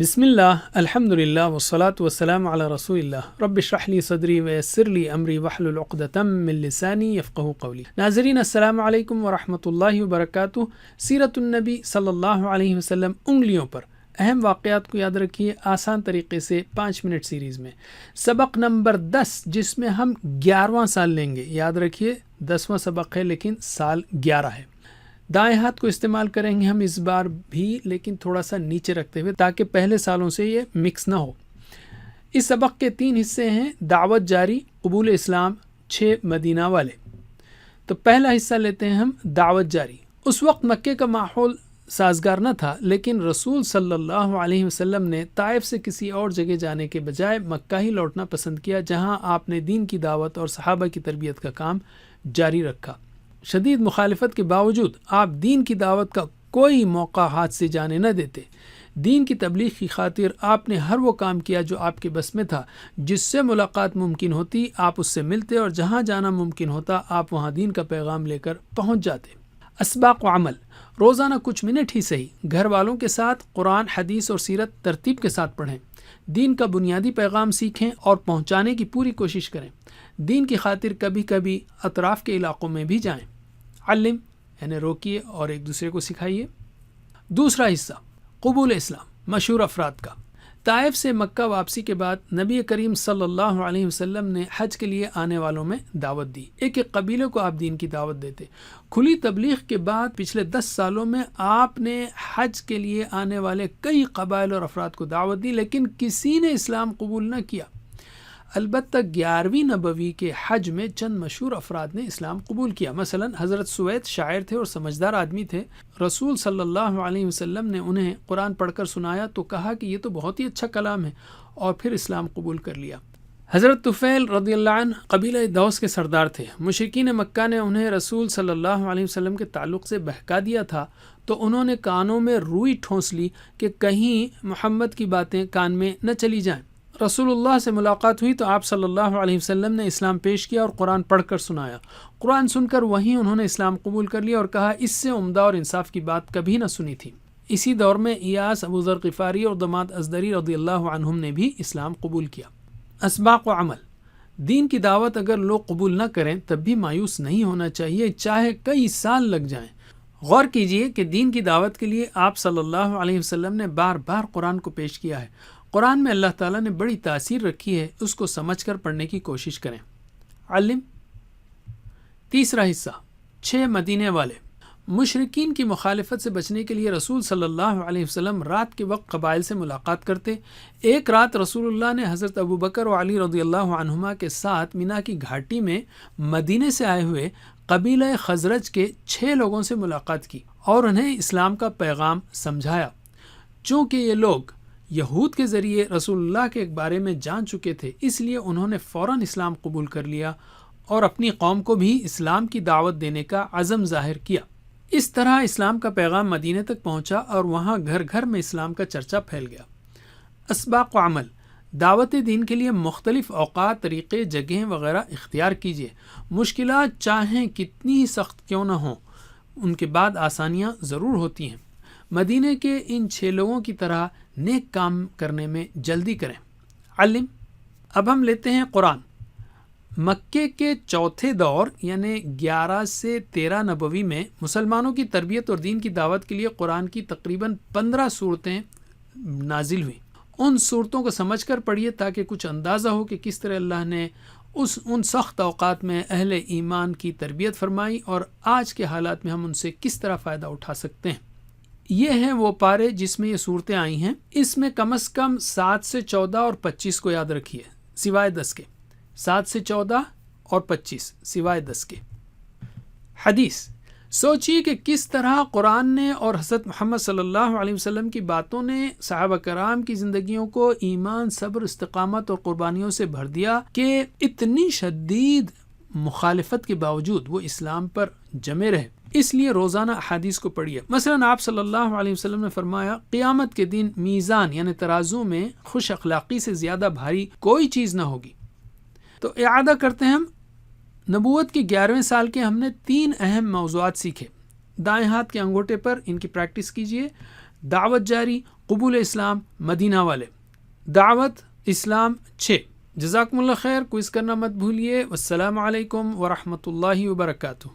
بسم اللہ الحمد للہ والصلاة والسلام علی رسول اللہ رب اشرح لی صدری ویسر لی امری واحلل عقدۃ من لسانی یفقہوا قولی۔ ناظرین السلام علیکم ورحمۃ اللہ وبرکاتہ۔ سیرت النبی صلی اللہ علیہ وسلم انگلیوں پر اہم واقعات کو یاد رکھیے آسان طریقے سے 5 منٹ سیریز میں۔ سبق نمبر 10 جس میں ہم 11واں سال لیں گے، یاد رکھیے 10واں سبق ہے لیکن سال 11 ہے۔ دائیں ہاتھ کو استعمال کریں گے ہم اس بار بھی، لیکن تھوڑا سا نیچے رکھتے ہوئے تاکہ پہلے سالوں سے یہ مکس نہ ہو۔ اس سبق کے 3 حصے ہیں: دعوت جاری، قبول اسلام، 6 مدینہ والے۔ تو پہلا حصہ لیتے ہیں ہم دعوت جاری۔ اس وقت مکے کا ماحول سازگار نہ تھا، لیکن رسول صلی اللہ علیہ وسلم نے طائف سے کسی اور جگہ جانے کے بجائے مکہ ہی لوٹنا پسند کیا، جہاں آپ نے دین کی دعوت اور صحابہ کی تربیت کا کام جاری رکھا۔ شدید مخالفت کے باوجود آپ دین کی دعوت کا کوئی موقع ہاتھ سے جانے نہ دیتے۔ دین کی تبلیغ کی خاطر آپ نے ہر وہ کام کیا جو آپ کے بس میں تھا۔ جس سے ملاقات ممکن ہوتی آپ اس سے ملتے، اور جہاں جانا ممکن ہوتا آپ وہاں دین کا پیغام لے کر پہنچ جاتے۔ اسباق و عمل: روزانہ کچھ منٹ ہی صحیح گھر والوں کے ساتھ قرآن، حدیث اور سیرت ترتیب کے ساتھ پڑھیں۔ دین کا بنیادی پیغام سیکھیں اور پہنچانے کی پوری کوشش کریں۔ دین کی خاطر کبھی کبھی اطراف کے علاقوں میں بھی جائیں۔ علم یعنی روکیے اور ایک دوسرے کو سکھائیے۔ دوسرا حصہ قبول اسلام، مشہور افراد کا۔ طائف سے مکہ واپسی کے بعد نبی کریم صلی اللہ علیہ وسلم نے حج کے لیے آنے والوں میں دعوت دی۔ ایک ایک قبیلے کو آپ دین کی دعوت دیتے۔ کھلی تبلیغ کے بعد پچھلے 10 سالوں میں آپ نے حج کے لیے آنے والے کئی قبائل اور افراد کو دعوت دی، لیکن کسی نے اسلام قبول نہ کیا۔ البتہ 11ویں نبوی کے حج میں چند مشہور افراد نے اسلام قبول کیا۔ مثلا حضرت سوید شاعر تھے اور سمجھدار آدمی تھے۔ رسول صلی اللہ علیہ وسلم نے انہیں قرآن پڑھ کر سنایا تو کہا کہ یہ تو بہت ہی اچھا کلام ہے، اور پھر اسلام قبول کر لیا۔ حضرت طفیل رضی اللہ عنہ قبیلہ دوس کے سردار تھے۔ مشرکین مکہ نے انہیں رسول صلی اللہ علیہ وسلم کے تعلق سے بہکا دیا تھا، تو انہوں نے کانوں میں روئی ٹھونس لی کہ کہیں محمد کی باتیں کان میں نہ چلی جائیں۔ رسول اللہ سے ملاقات ہوئی تو آپ صلی اللہ علیہ وسلم نے اسلام پیش کیا اور قرآن پڑھ کر سنایا۔ قرآن سن کر وہیں انہوں نے اسلام قبول کر لیا اور کہا اس سے عمدہ اور انصاف کی بات کبھی نہ سنی تھی۔ اسی دور میں ایاس، ابو ذر غفاری اور دماد ازدری رضی اللہ عنہم نے بھی اسلام قبول کیا۔ اسباق و عمل: دین کی دعوت اگر لوگ قبول نہ کریں تب بھی مایوس نہیں ہونا چاہیے، چاہے کئی سال لگ جائیں۔ غور کیجئے کہ دین کی دعوت کے لیے آپ صلی اللہ علیہ وسلم نے بار بار قرآن کو پیش کیا ہے۔ قرآن میں اللہ تعالیٰ نے بڑی تاثیر رکھی ہے، اس کو سمجھ کر پڑھنے کی کوشش کریں۔ علم۔ تیسرا حصہ 6 مدینے والے۔ مشرکین کی مخالفت سے بچنے کے لیے رسول صلی اللہ علیہ وسلم رات کے وقت قبائل سے ملاقات کرتے۔ ایک رات رسول اللہ نے حضرت ابو بکر و علی رضی اللہ عنہما کے ساتھ مینا کی گھاٹی میں مدینے سے آئے ہوئے قبیلہ خزرج کے 6 لوگوں سے ملاقات کی اور انہیں اسلام کا پیغام سمجھایا۔ چونکہ یہ لوگ یہود کے ذریعے رسول اللہ کے بارے میں جان چکے تھے، اس لیے انہوں نے فوراً اسلام قبول کر لیا اور اپنی قوم کو بھی اسلام کی دعوت دینے کا عزم ظاہر کیا۔ اس طرح اسلام کا پیغام مدینے تک پہنچا اور وہاں گھر گھر میں اسلام کا چرچا پھیل گیا۔ اسباق و عمل: دعوت دین کے لیے مختلف اوقات، طریقے، جگہیں وغیرہ اختیار کیجیے۔ مشکلات چاہیں کتنی ہی سخت کیوں نہ ہوں، ان کے بعد آسانیاں ضرور ہوتی ہیں۔ مدینے کے ان 6 لوگوں کی طرح نیک کام کرنے میں جلدی کریں۔ علم۔ اب ہم لیتے ہیں قرآن۔ مکے کے چوتھے دور یعنی 11 سے 13 نبوی میں مسلمانوں کی تربیت اور دین کی دعوت کے لیے قرآن کی تقریباً 15 صورتیں نازل ہوئیں۔ ان صورتوں کو سمجھ کر پڑھیے تاکہ کچھ اندازہ ہو کہ کس طرح اللہ نے ان سخت اوقات میں اہل ایمان کی تربیت فرمائی اور آج کے حالات میں ہم ان سے کس طرح فائدہ اٹھا سکتے ہیں۔ یہ ہیں وہ پارے جس میں یہ صورتیں آئی ہیں۔ اس میں کم از کم 7 سے 14 اور 25 کو یاد رکھیے سوائے 10 کے۔ 7 سے 14 اور 25 سوائے 10 کے۔ حدیث: سوچئے کہ کس طرح قرآن نے اور حضرت محمد صلی اللہ علیہ وسلم کی باتوں نے صحابہ کرام کی زندگیوں کو ایمان، صبر، استقامت اور قربانیوں سے بھر دیا کہ اتنی شدید مخالفت کے باوجود وہ اسلام پر جمے رہے۔ اس لیے روزانہ احادیث کو پڑھیے۔ مثلا آپ صلی اللہ علیہ وسلم نے فرمایا قیامت کے دن میزان یعنی ترازو میں خوش اخلاقی سے زیادہ بھاری کوئی چیز نہ ہوگی۔ تو اعادہ کرتے ہیں ہم۔ نبوت کے 11ویں سال کے ہم نے 3 اہم موضوعات سیکھے۔ دائیں ہاتھ کے انگوٹھے پر ان کی پریکٹس کیجیے۔ دعوت جاری، قبول اسلام مدینہ والے، دعوت اسلام 6۔ جزاکم اللہ خیر، کوئز کرنا مت بھولیے۔ والسلام علیکم ورحمۃ اللہ وبرکاتہ۔